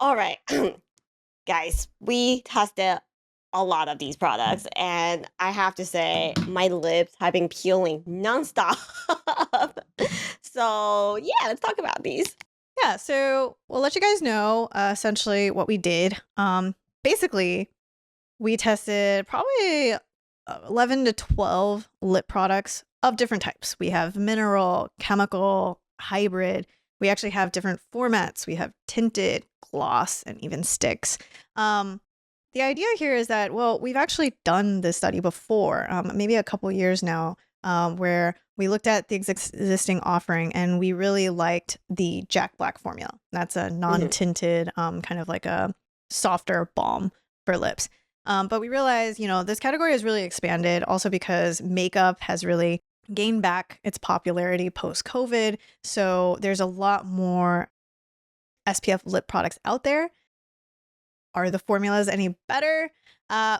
All right, guys, we tested a lot of these products, and I have to say, my lips have been peeling nonstop. So, yeah, let's talk about these. Yeah, so we'll let you guys know essentially what we did. Basically, we tested probably 11 to 12 lip products of different types. We have mineral, chemical, hybrid. We actually have different formats. We have tinted, gloss, and even sticks. The idea here is that, well, we've actually done this study before, maybe a couple years now, where we looked at the existing offering and we really liked the Jack Black formula. That's a non-tinted, kind of like a softer balm for lips. But we realized, this category has really expanded also because makeup has really gained back its popularity post-COVID. So there's a lot more SPF lip products out there. Are the formulas any better?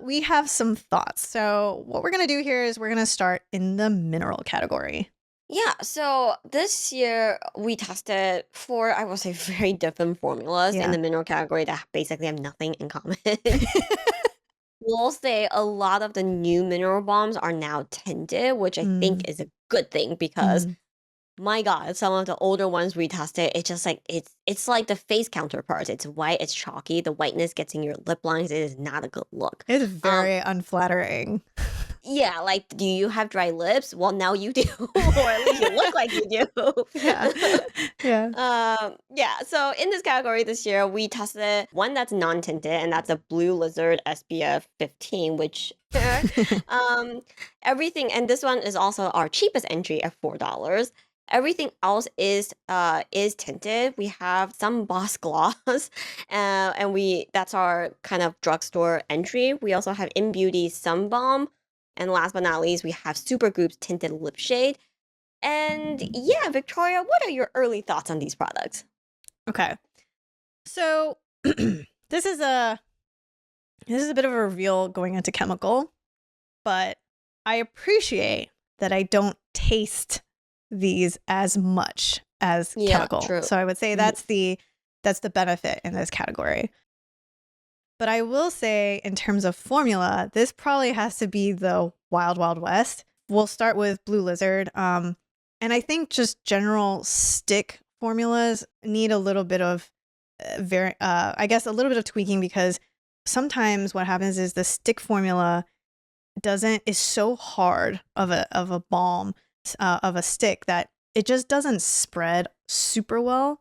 We have some thoughts. So what we're going to do here is we're going to start in the mineral category. Yeah, so this year we tested four, I would say, very different formulas in the mineral category that basically have nothing in common. We'll say a lot of the new mineral balms are now tinted, which I think is a good thing because my God, some of the older ones we tested, it's just like it's like the face counterparts. It's white, it's chalky. The whiteness gets in your lip lines. It is not a good look. It's very unflattering. Yeah, like, do you have dry lips? Well, now you do, or at least you look like you do. Yeah. Yeah. So in this category this year, we tested one that's non-tinted, and that's a Blue Lizard SPF 15, which everything, and this one is also our cheapest entry at $4. Everything else is tinted. We have some Boss Gloss, and that's our kind of drugstore entry. We also have Innbeauty Sun Balm. And last but not least, we have Supergoop's Tinted Lip Shade. And yeah, Victoria, what are your early thoughts on these products? Okay. So this is a bit of a reveal going into chemical, but I appreciate that I don't taste these as much as chemical. True. So I would say that's the benefit in this category. But I will say, in terms of formula, this probably has to be the wild, wild west. We'll start with Blue Lizard. And I think just general stick formulas need a little bit of a little bit of tweaking, because sometimes what happens is the stick formula is so hard of a balm, of a stick, that it just doesn't spread super well.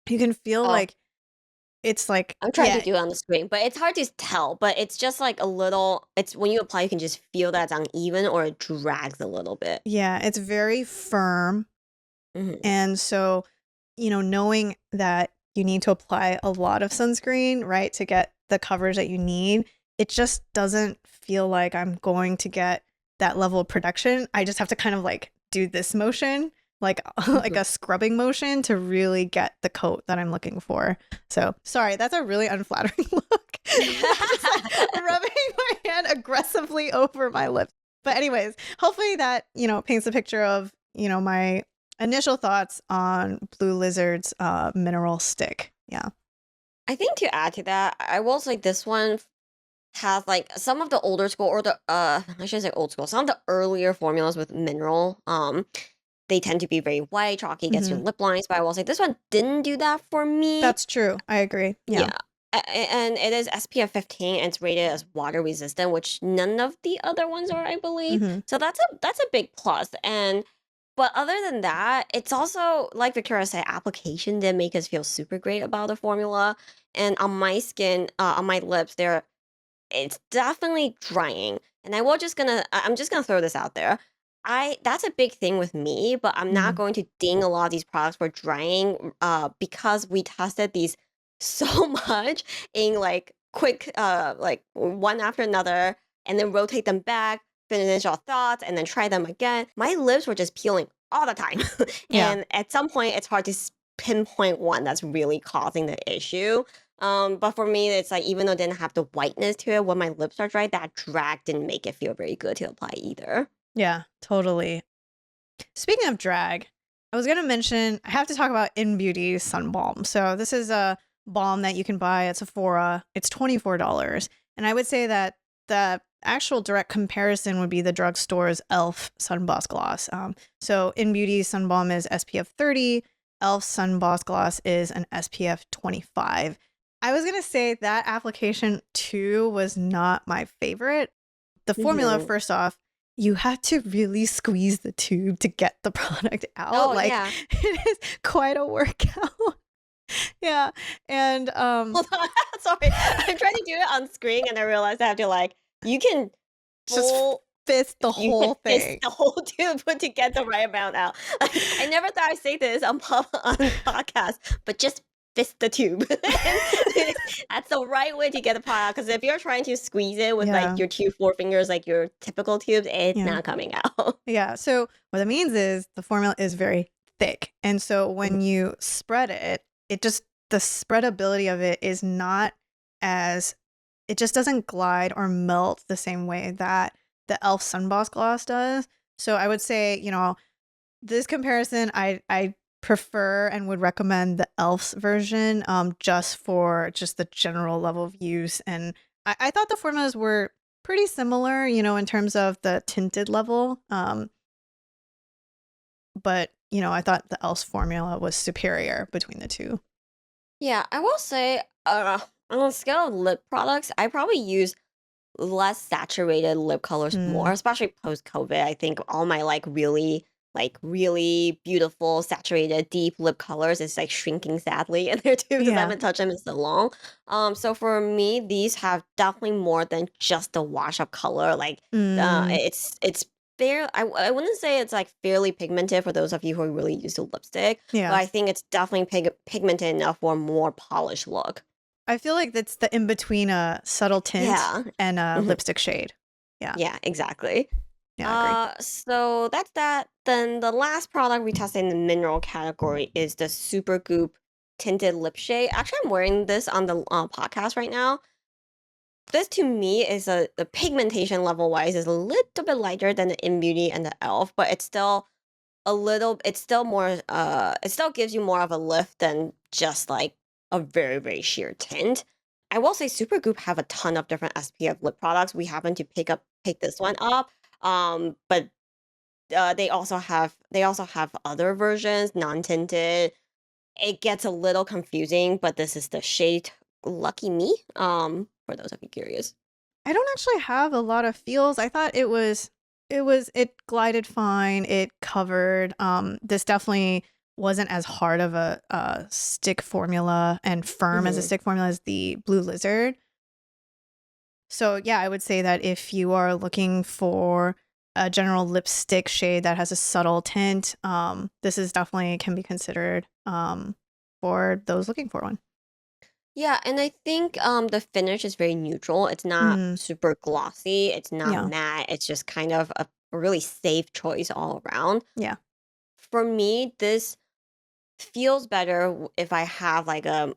You can feel like it's like, I'm trying to do it on the screen, but it's hard to tell. But it's just like a little. It's when you apply, you can just feel that it's uneven or it drags a little bit. Yeah, it's very firm, and so knowing that you need to apply a lot of sunscreen, right, to get the coverage that you need, it just doesn't feel like I'm going to get that level of production. I just have to kind of like do this motion, like like a scrubbing motion, to really get the coat that I'm looking for. So sorry, that's a really unflattering look. Just like rubbing my hand aggressively over my lips. But anyways, hopefully that paints a picture of my initial thoughts on Blue Lizard's mineral stick. Yeah, I think to add to that, I will say this one has like some of the older school, or the I shouldn't say old school, some of the earlier formulas with mineral, they tend to be very white, chalky, gets your lip lines. But I will say this one didn't do that for me. That's true. I agree. Yeah. And it is SPF 15 and it's rated as water resistant, which none of the other ones are, I believe. So that's a big plus. But other than that, it's also, like Victoria said, application didn't make us feel super great about the formula. And on my skin, on my lips, it's definitely drying. And I'm just gonna throw this out there. That's a big thing with me, but I'm not going to ding a lot of these products for drying, because we tested these so much in like quick, like one after another, and then rotate them back, finish our thoughts, and then try them again. My lips were just peeling all the time. And at some point, it's hard to pinpoint one that's really causing the issue. But for me, it's like, even though it didn't have the whiteness to it, when my lips are dry, that drag didn't make it feel very good to apply either. Yeah, totally. Speaking of drag, I was going to mention, I have to talk about Innbeauty Sun Balm. So this is balm that you can buy at Sephora, it's $24. And I would say that the actual direct comparison would be the drugstore's E.L.F. Sun Boss Gloss. So Innbeauty Sun Balm is SPF 30. E.L.F. Sun Boss Gloss is an SPF 25. I was going to say that application too was not my favorite. The formula, Mhm. first off, you have to really squeeze the tube to get the product out. Oh, Like yeah. it is quite a workout. Yeah. And Hold on. Sorry. I'm trying to do it on screen and I realized I have to like you can just pull fist the you can whole fist thing. the whole tube to get the right amount out. I never thought I'd say this on on podcast, but just fist the tube. That's the right way to get the product. Because if you're trying to squeeze it with like Yeah. your two forefingers, like your typical tubes, it's Yeah. not coming out. Yeah. So what that means is the formula is very thick. And so when you spread it, the spreadability of it is not as, it just doesn't glide or melt the same way that the e.l.f. Sun Boss Gloss does. So I would say, this comparison, I prefer and would recommend the e.l.f.'s version, just for just the general level of use. And I thought the formulas were pretty similar, in terms of the tinted level. But I thought the e.l.f.'s formula was superior between the two. Yeah, I will say, on a scale of lip products, I probably use less saturated lip colors more, Mm, especially post COVID. I think all my like really beautiful saturated deep lip colors is like shrinking sadly in there too because I yeah. haven't touched them in so long. So for me, these have definitely more than just a wash up color. Like Mm, it's fair. I wouldn't say it's like fairly pigmented for those of you who are really used to lipstick, but yeah. I think it's definitely pigmented enough for a more polished look. I feel like that's the in between a subtle tint Yeah. and a lipstick shade. Yeah. Yeah, exactly. Yeah, I agree. So that's that. Then the last product we tested in the mineral category is the Supergoop tinted lip shade. Actually, I'm wearing this on the podcast right now. This to me is the pigmentation level wise is a little bit lighter than the Innbeauty and the e.l.f., but it's still it's still more it still gives you more of a lift than just like a very sheer tint. I will say Supergoop have a ton of different SPF lip products. We happen to pick this one up. But they also have other versions, non-tinted. It gets a little confusing, but this is the shade Lucky Me. For those of you curious. I don't actually have a lot of feels. I thought it glided fine. It covered. This definitely wasn't as hard of a stick formula and firm as a Hmm. stick formula as the Blue Lizard. So yeah, I would say that if you are looking for a general lipstick shade that has a subtle tint, this is definitely can be considered for those looking for one. Yeah, and I think the finish is very neutral. It's not Mm, super glossy. It's not yeah, matte. It's just kind of a really safe choice all around. yeah. For me, this feels better if I have like a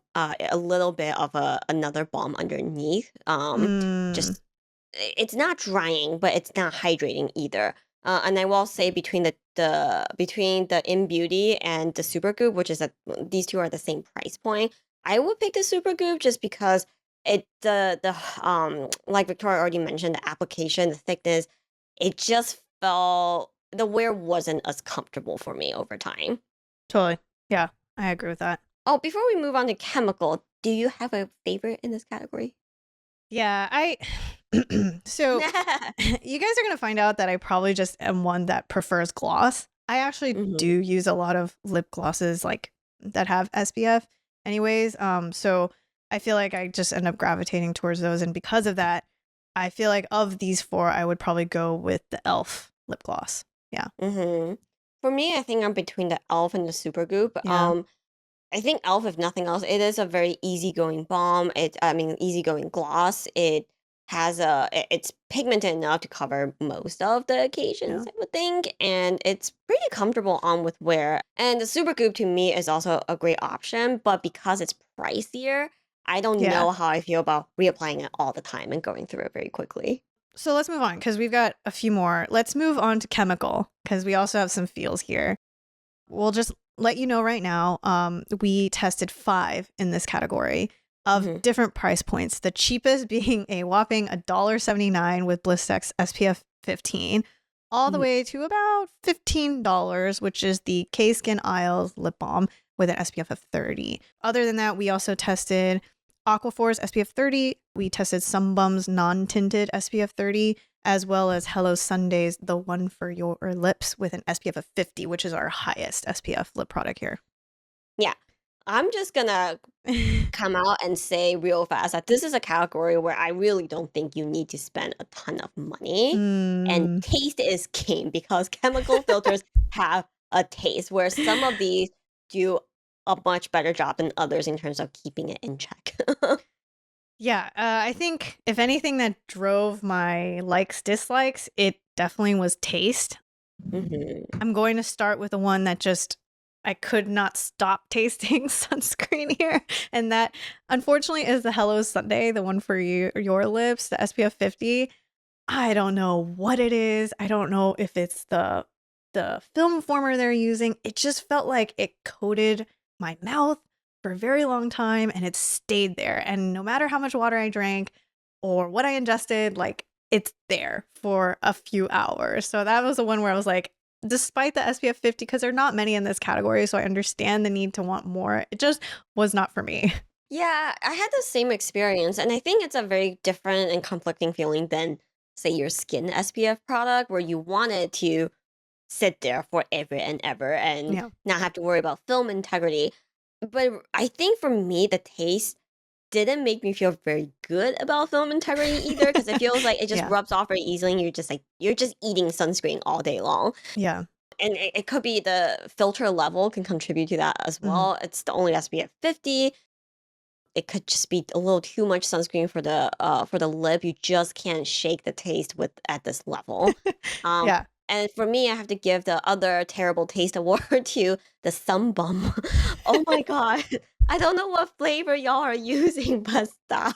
little bit of another balm underneath. Mm, Just it's not drying, but it's not hydrating either. And I will say between the In Beauty and the Supergoop, which is these two are the same price point. I would pick the Supergoop just because the like Victoria already mentioned, the application, the thickness, it just felt the wear wasn't as comfortable for me over time. totally. Yeah, I agree with that. Oh, before we move on to chemical, do you have a favorite in this category? Yeah, I so you guys are gonna find out that I probably just am one that prefers gloss. I actually do Mhm. use a lot of lip glosses like that have SPF anyways. So I feel like I just end up gravitating towards those. And because of that, I feel like of these four, I would probably go with the e.l.f. lip gloss. Yeah. Mhm. For me, I think I'm between the E.L.F. and the Supergoop. Yeah. I think E.L.F., if nothing else, it is a very easygoing balm. I mean, easygoing gloss. It's pigmented enough to cover most of the occasions, Yeah. I would think, and it's pretty comfortable on with wear. And the Supergoop to me is also a great option, but because it's pricier, I don't Yeah. know how I feel about reapplying it all the time and going through it very quickly. So let's move on because we've got a few more. Let's move on to chemical because we also have some feels here. We'll just let you know right now, we tested 5 in this category of Mhm. different price points. The cheapest being a whopping $1.79 with Blistex SPF 15, all the Mhm. way to about $15, which is the K-Skin Isles lip balm with an SPF of 30. Other than that, we also tested Aquaphor's SPF 30. We tested Sunbum's non-tinted SPF 30, as well as Hello Sunday's The One for Your Lips with an SPF of 50, which is our highest SPF lip product here. Yeah. I'm just gonna come out and say real fast that this is a category where I really don't think you need to spend a ton of money. And Mm, taste is king because chemical filters have a taste, where some of these do a much better job than others in terms of keeping it in check. yeah, I think if anything that drove my likes, dislikes, it definitely was taste. Mhm. I'm going to start with the one that just I could not stop tasting sunscreen here. And that unfortunately is the Hello Sunday, the one for your lips, the SPF 50. I don't know what it is. I don't know if it's the film former they're using. It just felt like it coated my mouth for a very long time and it stayed there. And no matter how much water I drank or what I ingested, like it's there for a few hours. So that was the one where I was like, despite the SPF 50, because there are not many in this category, so I understand the need to want more. It just was not for me. Yeah, I had the same experience, and I think it's a very different and conflicting feeling than, say, your skin SPF product, where you want it to sit there forever and ever and Yeah. not have to worry about film integrity. But I think for me, the taste didn't make me feel very good about film integrity either, because it feels like it just Yeah. rubs off very easily, and you're just eating sunscreen all day long. Yeah. And it could be the filter level can contribute to that as Mhm. well. It's the only SPF 50. It could just be a little too much sunscreen for the lip. You just can't shake the taste with at this level. Um, Yeah. and for me, I have to give the other terrible taste award to the Sun Bum. Oh my god. I don't know what flavor y'all are using, but stop.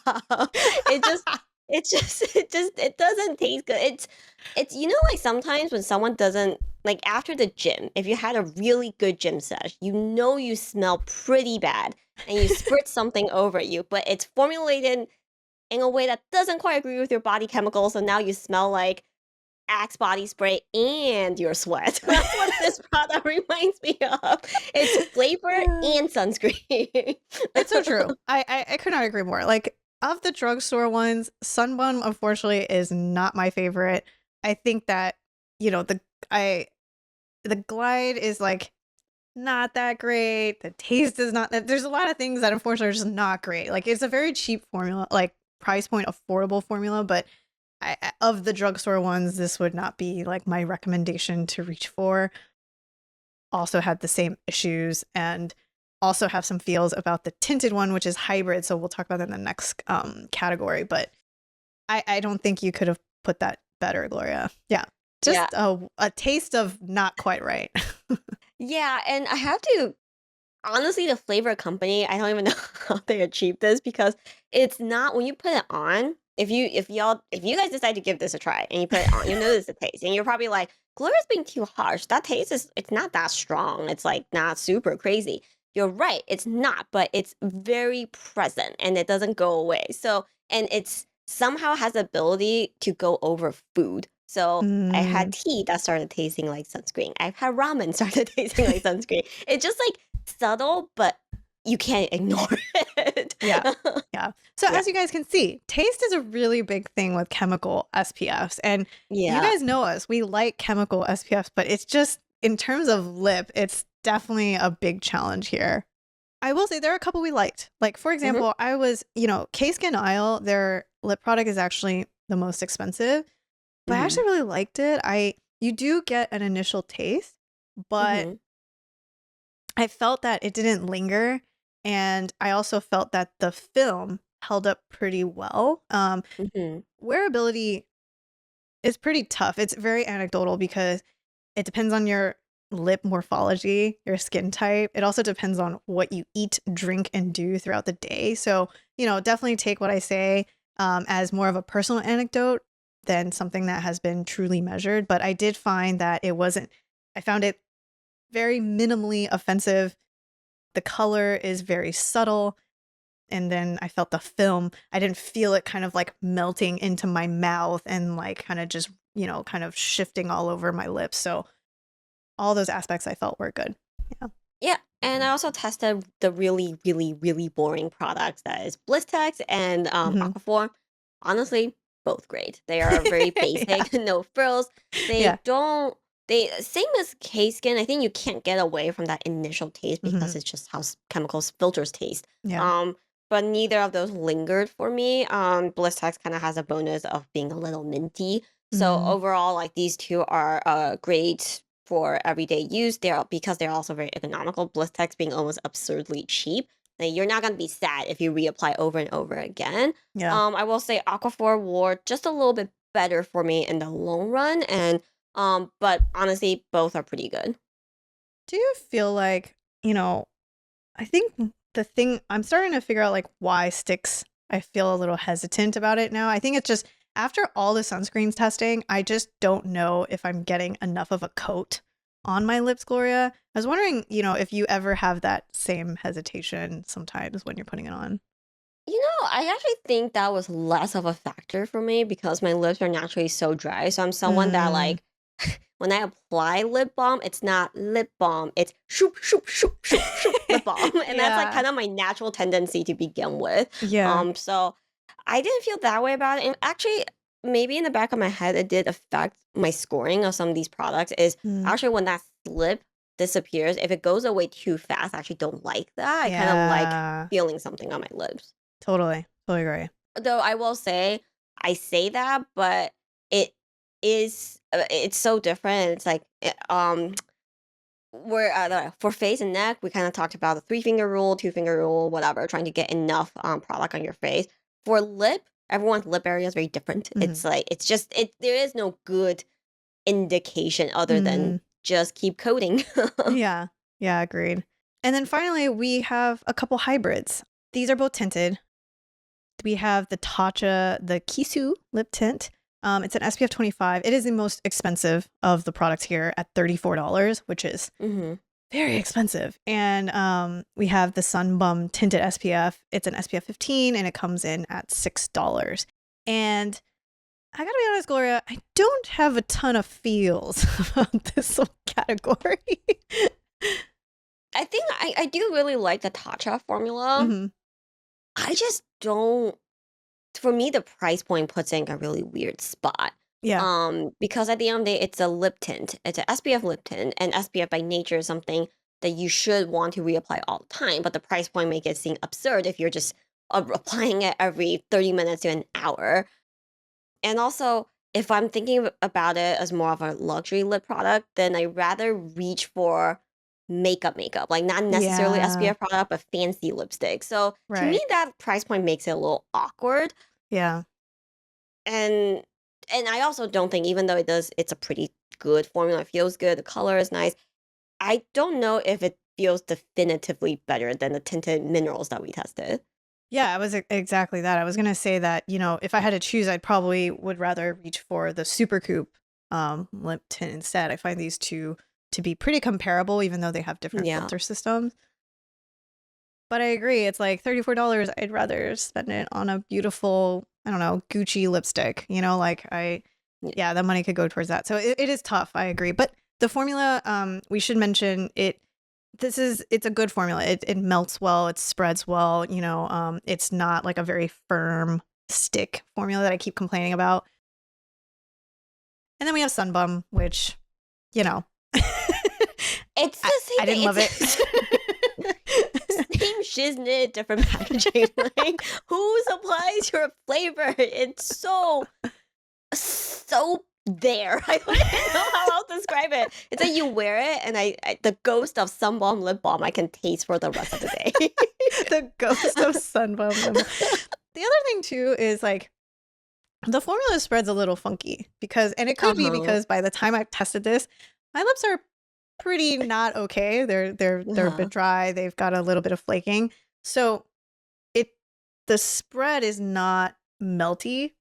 It just it doesn't taste good. It's like sometimes when someone doesn't like after the gym, if you had a really good gym sesh, you smell pretty bad and you spritz something over you, but it's formulated in a way that doesn't quite agree with your body chemicals, so now you smell like Axe body spray and your sweat. That's what this product reminds me of. It's flavor and sunscreen. It's so true. I could not agree more. Like of the drugstore ones, Sunbun unfortunately is not my favorite. I think that the I the glide is like not that great. The taste is not that. There's a lot of things that unfortunately are just not great. Like it's a very cheap formula, like price point affordable formula, but of the drugstore ones, this would not be like my recommendation to reach for. Also had the same issues and also have some feels about the tinted one, which is hybrid. So we'll talk about that in the next category. But I don't think you could have put that better, Gloria. Yeah. Yeah. Just a taste of not quite right. Yeah, and I have to honestly, the flavor company, I don't even know how they achieve this because it's not when you put it on, if you guys decide to give this a try and you put it on, you'll notice the taste. And you're probably like, Gloria's being too harsh. That taste it's not that strong. It's like not super crazy. You're right, it's not, but it's very present and it doesn't go away. So and it's somehow has the ability to go over food. So I had Mm, tea that started tasting like sunscreen. I've had ramen started tasting like sunscreen. It's just like subtle, but you can't ignore it. yeah. Yeah. So Yeah. as you guys can see, taste is a really big thing with chemical SPFs. And you Yeah. guys know us. We like chemical SPFs, but it's just in terms of lip, it's definitely a big challenge here. I will say there are a couple we liked. Like, for Mhm. example, I was, K-Skin Isle, their lip product is actually the most expensive, but I Mhm. actually really liked it. You do get an initial taste, but Mhm. I felt that it didn't linger. And I also felt that the film held up pretty well. Mhm. Wearability is pretty tough. It's very anecdotal because it depends on your lip morphology, your skin type. It also depends on what you eat, drink, and do throughout the day. So, definitely take what I say as more of a personal anecdote than something that has been truly measured. But I did find that I found it very minimally offensive. The color is very subtle. And then I felt the film. I didn't feel it kind of like melting into my mouth and like kind of just, kind of shifting all over my lips. So all those aspects I felt were good. Yeah. Yeah, and I also tested the really, really, really boring products that is Blistex and Hmm. Aquaphor. Honestly, both great. They are very Yeah. basic, no frills. Yeah. They don't. They same as K skin. I think you can't get away from that initial taste Hmm. because it's just how chemicals filters taste. Yeah. Um, but neither of those lingered for me. Blistex kind of has a bonus of being a little minty. So Mm. overall, like these two are great for everyday use. Because they're also very economical. Blistex being almost absurdly cheap. Like, you're not gonna be sad if you reapply over and over again. Yeah. I will say Aquaphor wore just a little bit better for me in the long run, and but honestly, both are pretty good. Do you feel like, I think the thing I'm starting to figure out like why sticks, I feel a little hesitant about it now. I think it's just after all the sunscreens testing, I just don't know if I'm getting enough of a coat on my lips, Gloria. I was wondering, if you ever have that same hesitation sometimes when you're putting it on. I actually think that was less of a factor for me because my lips are naturally so dry. So I'm someone that Mm, like when I apply lip balm, it's not lip balm, it's shoop shoop shoop shoop shoop lip balm, and that's like yeah. kind of my natural tendency to begin with. Yeah. So I didn't feel that way about it. And actually, maybe in the back of my head, it did affect my scoring of some of these products. Is Mm, actually when that slip disappears, if it goes away too fast, I actually don't like that. I kind of like yeah. feeling something on my lips. Totally. Totally agree. Though I will say, I say that, but it it's so different. It's like where for face and neck, we kind of talked about the three-finger rule, two-finger rule, whatever, trying to get enough product on your face. For lip, everyone's lip area is very different. Hmm. It's like it's just there is no good indication other than Mm, just keep coating. yeah. Yeah. Agreed. And then finally, we have a couple hybrids. These are both tinted. We have the Tatcha, the Kissu lip tint. It's an SPF 25. It is the most expensive of the products here at $34, which is Hmm. very expensive. And we have the Sun Bum tinted SPF. It's an SPF 15 and it comes in at $6. And I gotta be honest, Gloria, I don't have a ton of feels about this whole category. I think I do really like the Tatcha formula. Hmm. I just don't for me, the price point puts it in a really weird spot. Yeah. Because at the end of the day, it's a lip tint. It's an SPF lip tint, and SPF by nature is something that you should want to reapply all the time. But the price point make it seem absurd if you're just applying it every 30 minutes to an hour. And also, if I'm thinking about it as more of a luxury lip product, then I rather reach for makeup, like not necessarily Yeah. SPF product, but fancy lipstick. So to me, Right. that price point makes it a little awkward. Yeah. And I also don't think even though it's a pretty good formula, it feels good, the color is nice, I don't know if it feels definitively better than the tinted minerals that we tested. Yeah, it was exactly that. I was gonna say that, if I had to choose, I'd probably would rather reach for the Supergoop lip tint instead. I find these two to be pretty comparable, even though they have different Yeah. filter systems. But I agree, it's like $34. I'd rather spend it on a beautiful, I don't know, Gucci lipstick. Yeah. Yeah, that money could go towards that. So it is tough. I agree. But the formula, we should mention it. It's a good formula. It melts well. It spreads well. It's not like a very firm stick formula that I keep complaining about. And then we have Sunbum, which, you know, It's I, the same I didn't thing. love it. Same shiznit, different packaging. Like, who supplies your flavor? It's so there. I don't even know how else to describe it. It's like you wear it, and the ghost of Sunbalm lip balm I can taste for the rest of the day. The ghost of Sunbum. The other thing too is like the formula spreads a little funky and it could be Uh-huh. because by the time I've tested this, my lips are pretty not okay. They're a bit Uh-huh. dry. They've got a little bit of flaking. So it the spread is not melty,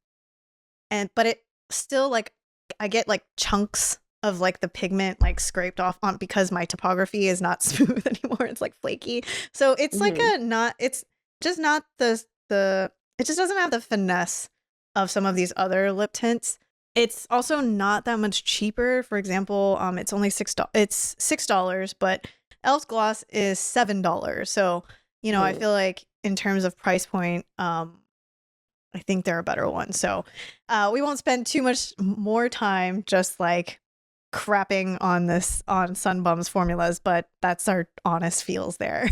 but it still like I get like chunks of like the pigment like scraped off on because my topography is not smooth anymore. It's like flaky. So it's like Mhm. a not it's just not the it just doesn't have the finesse of some of these other lip tints. It's also not that much cheaper. For example, it's only $6, but e.l.f.'s gloss is $7. So, you know, I Mhm. feel like in terms of price point, I think there are better ones. So we won't spend too much more time just like crapping on Sunbum's formulas, but that's our honest feels there.